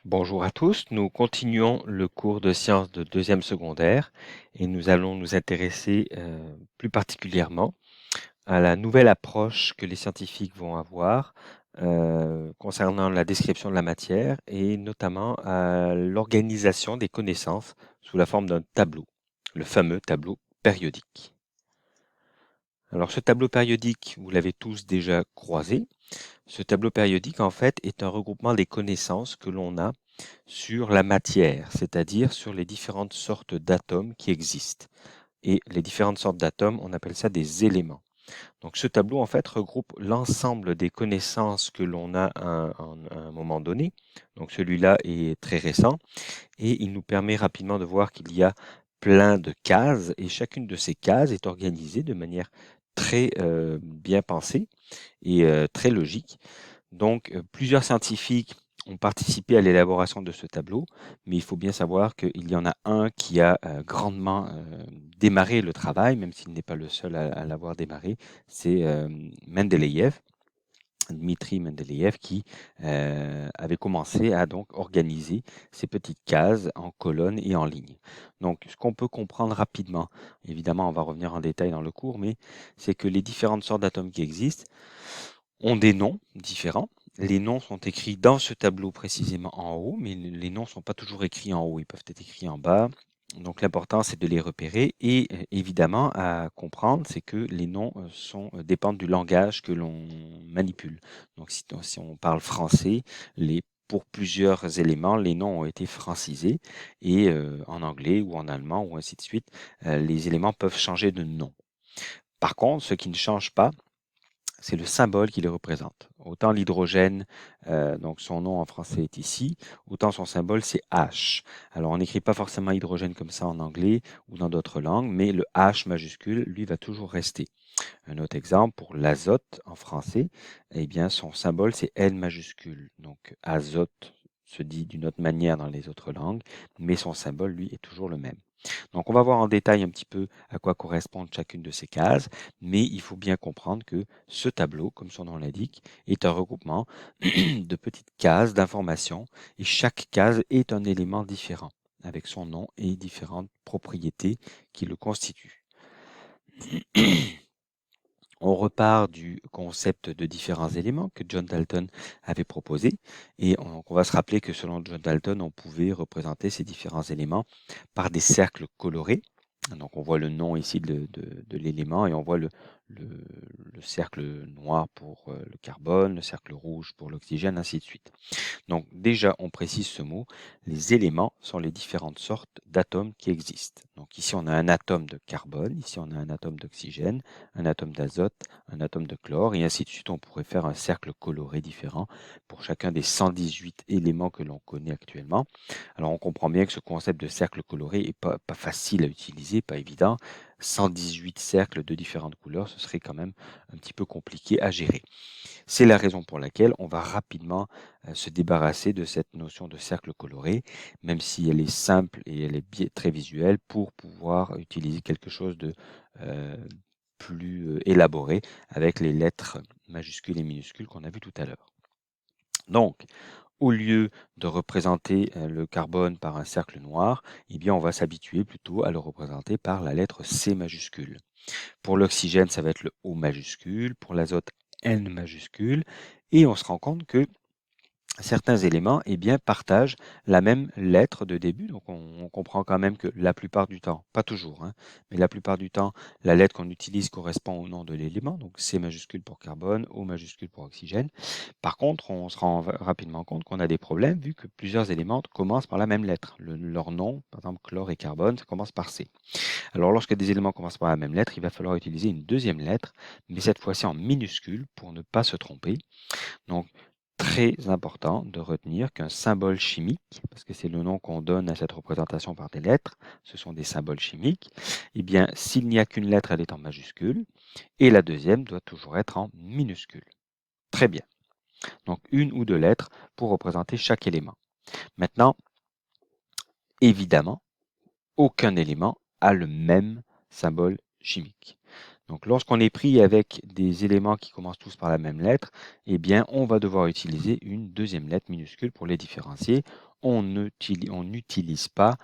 Bonjour à tous, nous continuons le cours de sciences de deuxième secondaire et nous allons nous intéresser plus particulièrement à la nouvelle approche que les scientifiques vont avoir concernant la description de la matière et notamment à l'organisation des connaissances sous la forme d'un tableau, le fameux tableau périodique. Alors ce tableau périodique, vous l'avez tous déjà croisé. Ce tableau périodique, en fait, est un regroupement des connaissances que l'on a sur la matière, c'est-à-dire sur les différentes sortes d'atomes qui existent. Et les différentes sortes d'atomes, on appelle ça des éléments. Donc ce tableau, en fait, regroupe l'ensemble des connaissances que l'on a à un moment donné. Donc celui-là est très récent et il nous permet rapidement de voir qu'il y a plein de cases et chacune de ces cases est organisée de manière très bien pensée et très logique. Donc, plusieurs scientifiques ont participé à l'élaboration de ce tableau, mais il faut bien savoir qu'il y en a un qui a grandement démarré le travail, même s'il n'est pas le seul à l'avoir démarré, c'est Mendeleïev, Dmitri Mendeleïev, qui avait commencé à donc organiser ces petites cases en colonnes et en lignes. Donc, ce qu'on peut comprendre rapidement, évidemment, on va revenir en détail dans le cours, mais c'est que les différentes sortes d'atomes qui existent ont des noms différents. Les noms sont écrits dans ce tableau précisément en haut, mais les noms ne sont pas toujours écrits en haut, ils peuvent être écrits en bas. Donc l'important, c'est de les repérer et évidemment à comprendre, c'est que les noms dépendent du langage que l'on manipule. Donc si on parle français, pour plusieurs éléments, les noms ont été francisés et en anglais ou en allemand ou ainsi de suite, les éléments peuvent changer de nom. Par contre, ce qui ne change pas, c'est le symbole qui les représente. Autant l'hydrogène, donc son nom en français est ici, autant son symbole c'est H. Alors on n'écrit pas forcément hydrogène comme ça en anglais ou dans d'autres langues, mais le H majuscule, lui, va toujours rester. Un autre exemple, pour l'azote en français, eh bien son symbole c'est N majuscule. Donc azote se dit d'une autre manière dans les autres langues, mais son symbole, lui, est toujours le même. Donc on va voir en détail un petit peu à quoi correspondent chacune de ces cases, mais il faut bien comprendre que ce tableau, comme son nom l'indique, est un regroupement de petites cases d'informations et chaque case est un élément différent, avec son nom et différentes propriétés qui le constituent. On repart du concept de différents éléments que John Dalton avait proposé et on va se rappeler que selon John Dalton, on pouvait représenter ces différents éléments par des cercles colorés. Donc on voit le nom ici de l'élément et on voit le, le cercle noir pour le carbone, le cercle rouge pour l'oxygène, ainsi de suite. Donc déjà, on précise ce mot, les éléments sont les différentes sortes d'atomes qui existent. Donc ici, on a un atome de carbone, ici, on a un atome d'oxygène, un atome d'azote, un atome de chlore, et ainsi de suite. On pourrait faire un cercle coloré différent pour chacun des 118 éléments que l'on connaît actuellement. Alors on comprend bien que ce concept de cercle coloré n'est pas facile à utiliser, pas évident. 118 cercles de différentes couleurs, ce serait quand même un petit peu compliqué à gérer. C'est la raison pour laquelle on va rapidement se débarrasser de cette notion de cercle coloré, même si elle est simple et elle est très visuelle, pour pouvoir utiliser quelque chose de euh, plus élaboré avec les lettres majuscules et minuscules qu'on a vu tout à l'heure. Donc, au lieu de représenter le carbone par un cercle noir, eh bien, on va s'habituer plutôt à le représenter par la lettre C majuscule. Pour l'oxygène, ça va être le O majuscule, pour l'azote, N majuscule, et on se rend compte que certains éléments eh bien, partagent la même lettre de début. Donc on comprend quand même que la plupart du temps, pas toujours, hein, mais la plupart du temps, la lettre qu'on utilise correspond au nom de l'élément. Donc C majuscule pour carbone, O majuscule pour oxygène. Par contre, on se rend rapidement compte qu'on a des problèmes vu que plusieurs éléments commencent par la même lettre. Leur nom, par exemple chlore et carbone, ça commence par C. Alors lorsque des éléments commencent par la même lettre, il va falloir utiliser une deuxième lettre, mais cette fois-ci en minuscule pour ne pas se tromper. Donc très important de retenir qu'un symbole chimique, parce que c'est le nom qu'on donne à cette représentation par des lettres, ce sont des symboles chimiques, eh bien s'il n'y a qu'une lettre, elle est en majuscule, et la deuxième doit toujours être en minuscule. Très bien. Donc une ou deux lettres pour représenter chaque élément. Maintenant, évidemment, aucun élément a le même symbole chimique. Donc lorsqu'on est pris avec des éléments qui commencent tous par la même lettre, eh bien on va devoir utiliser une deuxième lettre minuscule pour les différencier. on n'utilise pas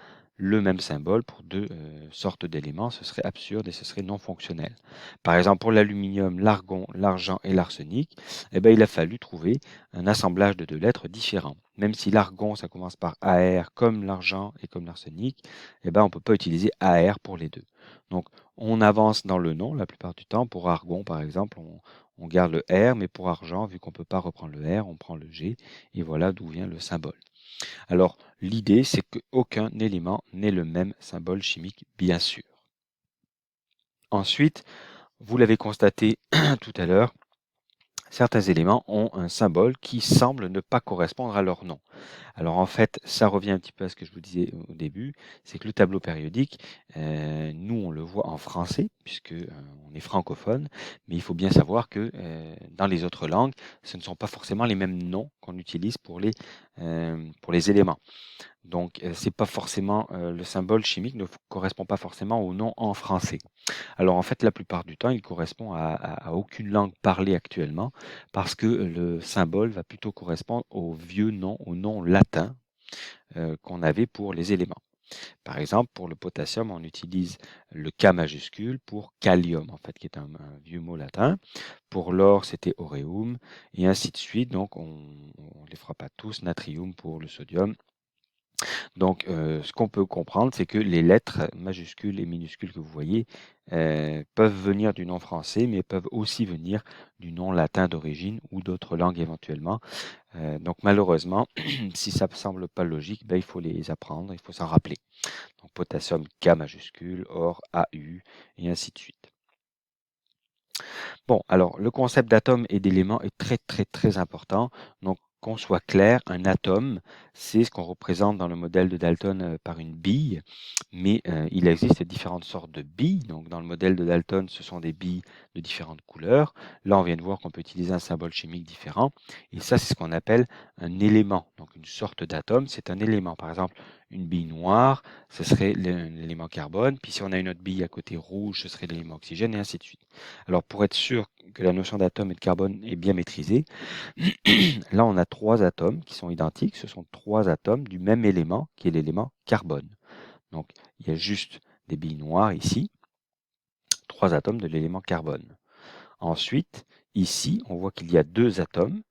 le même symbole pour deux sortes d'éléments, ce serait absurde et ce serait non fonctionnel. Par exemple, pour l'aluminium, l'argon, l'argent et l'arsenic, eh ben, il a fallu trouver un assemblage de deux lettres différents. Même si l'argon, ça commence par AR comme l'argent et comme l'arsenic, eh ben, on ne peut pas utiliser AR pour les deux. Donc, on avance dans le nom la plupart du temps. Pour argon, par exemple, on garde le R, mais pour argent, vu qu'on ne peut pas reprendre le R, on prend le G, et voilà d'où vient le symbole. Alors, l'idée, c'est qu'aucun élément n'ait le même symbole chimique, bien sûr. Ensuite, vous l'avez constaté tout à l'heure, certains éléments ont un symbole qui semble ne pas correspondre à leur nom. Alors en fait, ça revient un petit peu à ce que je vous disais au début, c'est que le tableau périodique, nous on le voit en français, puisque on est francophone, mais il faut bien savoir que dans les autres langues, ce ne sont pas forcément les mêmes noms qu'on utilise pour les éléments. Donc, c'est pas forcément le symbole chimique ne correspond pas forcément au nom en français. Alors en fait, la plupart du temps, il correspond à aucune langue parlée actuellement, parce que le symbole va plutôt correspondre au vieux nom, au nom latin qu'on avait pour les éléments. Par exemple, pour le potassium, on utilise le K majuscule pour kalium, en fait, qui est un vieux mot latin. Pour l'or, c'était aureum, et ainsi de suite. Donc, on ne les fera pas tous. Natrium pour le sodium. Donc, ce qu'on peut comprendre, c'est que les lettres majuscules et minuscules que vous voyez peuvent venir du nom français, mais peuvent aussi venir du nom latin d'origine ou d'autres langues éventuellement. Donc, malheureusement, si ça ne semble pas logique, ben, il faut les apprendre, il faut s'en rappeler. Donc, potassium K majuscule, or AU, et ainsi de suite. Bon, alors le concept d'atome et d'élément est très très très important. Donc qu'on soit clair, un atome, c'est ce qu'on représente dans le modèle de Dalton par une bille, mais il existe différentes sortes de billes. Donc dans le modèle de Dalton, ce sont des billes de différentes couleurs. Là, on vient de voir qu'on peut utiliser un symbole chimique différent, et ça, c'est ce qu'on appelle un élément. Donc une sorte d'atome, c'est un élément. Par exemple, une bille noire, ce serait l'élément carbone, puis si on a une autre bille à côté rouge, ce serait l'élément oxygène, et ainsi de suite. Alors pour être sûr que la notion d'atome et de carbone est bien maîtrisée, là on a trois atomes qui sont identiques, ce sont trois atomes du même élément qui est l'élément carbone. Donc il y a juste des billes noires ici, trois atomes de l'élément carbone. Ensuite, ici, on voit qu'il y a deux atomes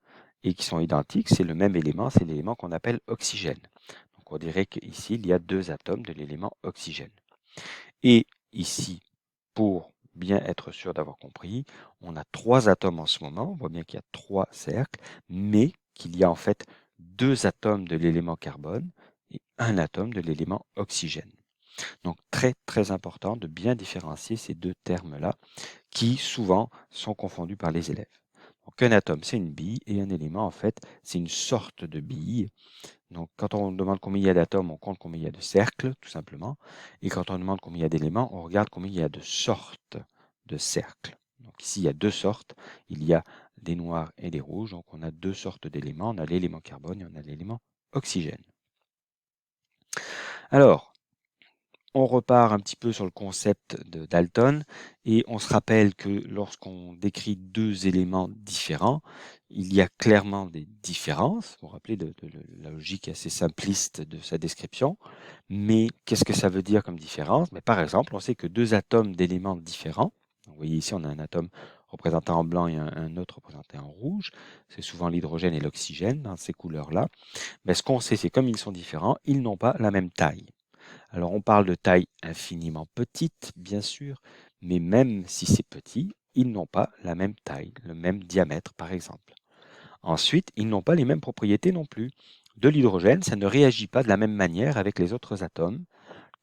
et qui sont identiques, c'est le même élément, c'est l'élément qu'on appelle oxygène. Donc on dirait qu'ici, il y a deux atomes de l'élément oxygène. Et ici, pour bien être sûr d'avoir compris, on a trois atomes en ce moment, on voit bien qu'il y a trois cercles, mais qu'il y a en fait deux atomes de l'élément carbone et un atome de l'élément oxygène. Donc très très important de bien différencier ces deux termes-là qui souvent sont confondus par les élèves. Donc un atome c'est une bille et un élément en fait c'est une sorte de bille. Donc quand on demande combien il y a d'atomes, on compte combien il y a de cercles tout simplement. Et quand on demande combien il y a d'éléments, on regarde combien il y a de sortes de cercles. Donc ici il y a deux sortes, il y a des noirs et des rouges, donc on a deux sortes d'éléments, on a l'élément carbone et on a l'élément oxygène. Alors, on repart un petit peu sur le concept de Dalton et on se rappelle que lorsqu'on décrit deux éléments différents, il y a clairement des différences. Vous vous rappelez de la logique assez simpliste de sa description. Mais qu'est-ce que ça veut dire comme différence? Mais par exemple, on sait que deux atomes d'éléments différents, vous voyez ici on a un atome représenté en blanc et un autre représenté en rouge, c'est souvent l'hydrogène et l'oxygène dans ces couleurs-là. Mais ce qu'on sait, c'est comme ils sont différents, ils n'ont pas la même taille. Alors on parle de taille infiniment petite, bien sûr, mais même si c'est petit, ils n'ont pas la même taille, le même diamètre par exemple. Ensuite, ils n'ont pas les mêmes propriétés non plus. De l'hydrogène, ça ne réagit pas de la même manière avec les autres atomes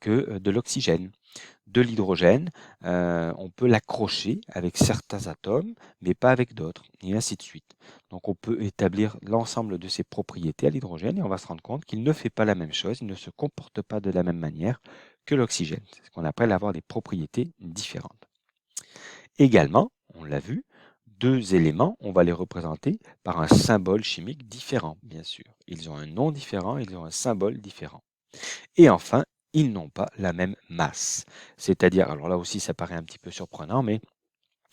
que de l'oxygène. De l'hydrogène, on peut l'accrocher avec certains atomes, mais pas avec d'autres, et ainsi de suite. Donc on peut établir l'ensemble de ses propriétés à l'hydrogène et on va se rendre compte qu'il ne fait pas la même chose, il ne se comporte pas de la même manière que l'oxygène. C'est ce qu'on appelle avoir des propriétés différentes. Également, on l'a vu, deux éléments, on va les représenter par un symbole chimique différent, bien sûr. Ils ont un nom différent, ils ont un symbole différent. Et enfin, ils n'ont pas la même masse. C'est-à-dire, alors là aussi ça paraît un petit peu surprenant, mais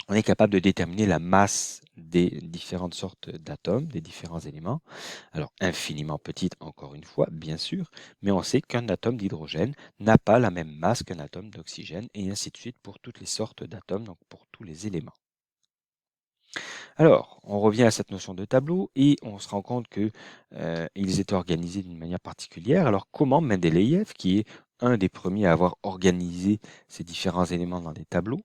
on est capable de déterminer la masse des différentes sortes d'atomes, des différents éléments. Alors infiniment petite encore une fois, bien sûr, mais on sait qu'un atome d'hydrogène n'a pas la même masse qu'un atome d'oxygène, et ainsi de suite pour toutes les sortes d'atomes, donc pour tous les éléments. Alors, on revient à cette notion de tableau et on se rend compte que ils étaient organisés d'une manière particulière. Alors, comment Mendeleïev, qui est un des premiers à avoir organisé ces différents éléments dans des tableaux,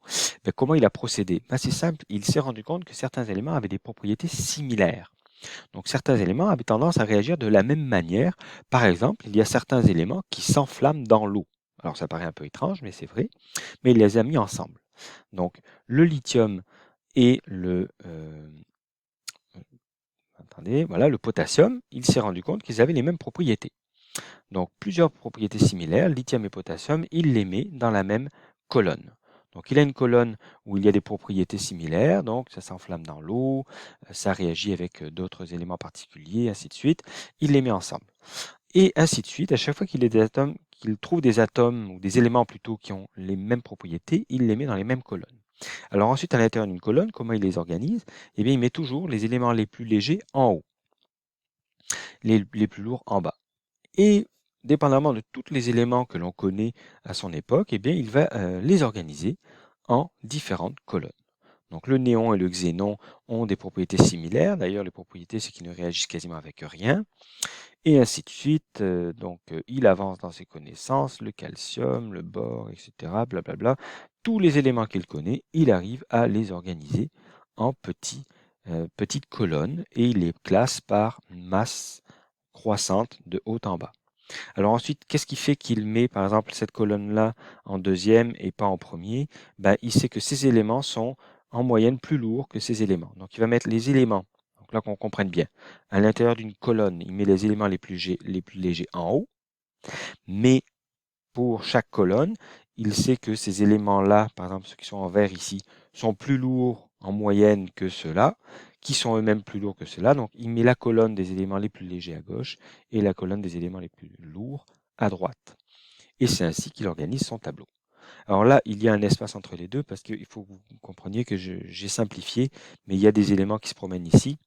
comment il a procédé? C'est simple, il s'est rendu compte que certains éléments avaient des propriétés similaires. Donc, certains éléments avaient tendance à réagir de la même manière. Par exemple, il y a certains éléments qui s'enflamment dans l'eau. Alors, ça paraît un peu étrange, mais c'est vrai. Mais il les a mis ensemble. Donc, le lithium et attendez, voilà, le potassium, il s'est rendu compte qu'ils avaient les mêmes propriétés. Donc plusieurs propriétés similaires, lithium et potassium, il les met dans la même colonne. Donc il a une colonne où il y a des propriétés similaires, donc ça s'enflamme dans l'eau, ça réagit avec d'autres éléments particuliers, ainsi de suite. Il les met ensemble. Et ainsi de suite, à chaque fois qu'il trouve des atomes ou des éléments plutôt qui ont les mêmes propriétés, il les met dans les mêmes colonnes. Alors ensuite, à l'intérieur d'une colonne, comment il les organise? Eh bien, il met toujours les éléments les plus légers en haut, les plus lourds en bas. Et dépendamment de tous les éléments que l'on connaît à son époque, eh bien, il va les organiser en différentes colonnes. Donc le néon et le xénon ont des propriétés similaires. D'ailleurs, les propriétés, c'est qu'ils ne réagissent quasiment avec rien. Et ainsi de suite. Il avance dans ses connaissances, le calcium, le bore, etc. Blablabla. Tous les éléments qu'il connaît, il arrive à les organiser en petites colonnes et il les classe par masse croissante de haut en bas. Alors ensuite, qu'est-ce qui fait qu'il met, par exemple, cette colonne-là en deuxième et pas en premier? Il sait que ces éléments sont en moyenne plus lourds que ces éléments. Donc il va mettre les éléments, donc là qu'on comprenne bien, à l'intérieur d'une colonne, il met les éléments les plus légers en haut, mais pour chaque colonne, il sait que ces éléments-là, par exemple ceux qui sont en vert ici, sont plus lourds en moyenne que ceux-là, qui sont eux-mêmes plus lourds que ceux-là. Donc il met la colonne des éléments les plus légers à gauche et la colonne des éléments les plus lourds à droite. Et c'est ainsi qu'il organise son tableau. Alors là, il y a un espace entre les deux parce qu'il faut que vous compreniez que j'ai simplifié, mais il y a des éléments qui se promènent ici.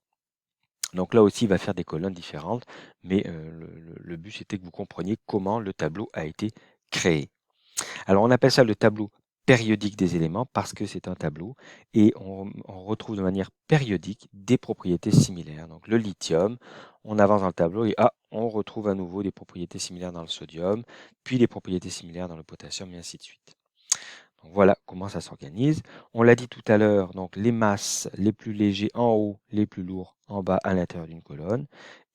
Donc là aussi, il va faire des colonnes différentes, mais le but c'était que vous compreniez comment le tableau a été créé. Alors on appelle ça le tableau périodique des éléments parce que c'est un tableau et on retrouve de manière périodique des propriétés similaires. Donc le lithium, on avance dans le tableau et on retrouve à nouveau des propriétés similaires dans le sodium, puis des propriétés similaires dans le potassium et ainsi de suite. Donc voilà comment ça s'organise. On l'a dit tout à l'heure, donc les masses les plus légers en haut, les plus lourds en bas à l'intérieur d'une colonne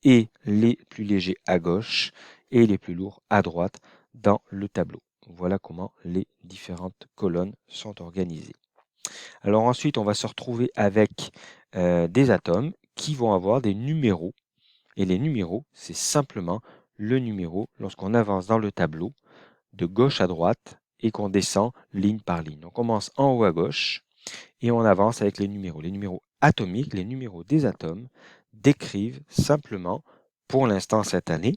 et les plus légers à gauche et les plus lourds à droite dans le tableau. Voilà comment les différentes colonnes sont organisées. Alors ensuite, on va se retrouver avec des atomes qui vont avoir des numéros. Et les numéros, c'est simplement le numéro lorsqu'on avance dans le tableau de gauche à droite et qu'on descend ligne par ligne. On commence en haut à gauche et on avance avec les numéros. Les numéros atomiques, les numéros des atomes, décrivent simplement, pour l'instant cette année,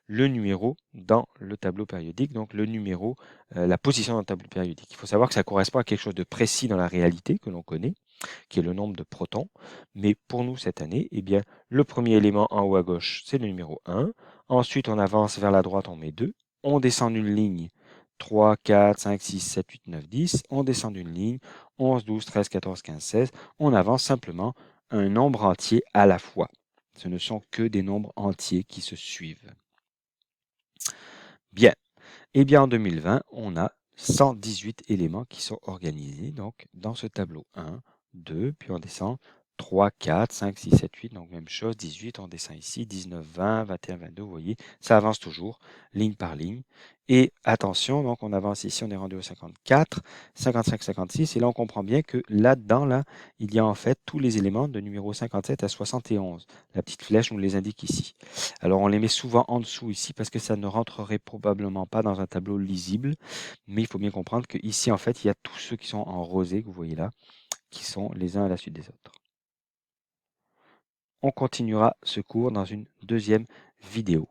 le numéro dans le tableau périodique, donc le numéro, la position dans le tableau périodique. Il faut savoir que ça correspond à quelque chose de précis dans la réalité que l'on connaît, qui est le nombre de protons. Mais pour nous, cette année, eh bien, le premier élément en haut à gauche, c'est le numéro 1. Ensuite, on avance vers la droite, on met 2. On descend d'une ligne 3, 4, 5, 6, 7, 8, 9, 10. On descend d'une ligne 11, 12, 13, 14, 15, 16. On avance simplement un nombre entier à la fois. Ce ne sont que des nombres entiers qui se suivent. Bien. Eh bien, en 2020, on a 118 éléments qui sont organisés donc dans ce tableau. 1, 2, puis on descend 3, 4, 5, 6, 7, 8, donc même chose, 18, on descend ici, 19, 20, 21, 22, vous voyez, ça avance toujours, ligne par ligne. Et attention, donc on avance ici, on est rendu au 54, 55, 56, et là on comprend bien que là-dedans, là, il y a en fait tous les éléments de numéro 57 à 71. La petite flèche nous les indique ici. Alors on les met souvent en dessous ici parce que ça ne rentrerait probablement pas dans un tableau lisible, mais il faut bien comprendre qu'ici en fait il y a tous ceux qui sont en rosé que vous voyez là, qui sont les uns à la suite des autres. On continuera ce cours dans une deuxième vidéo.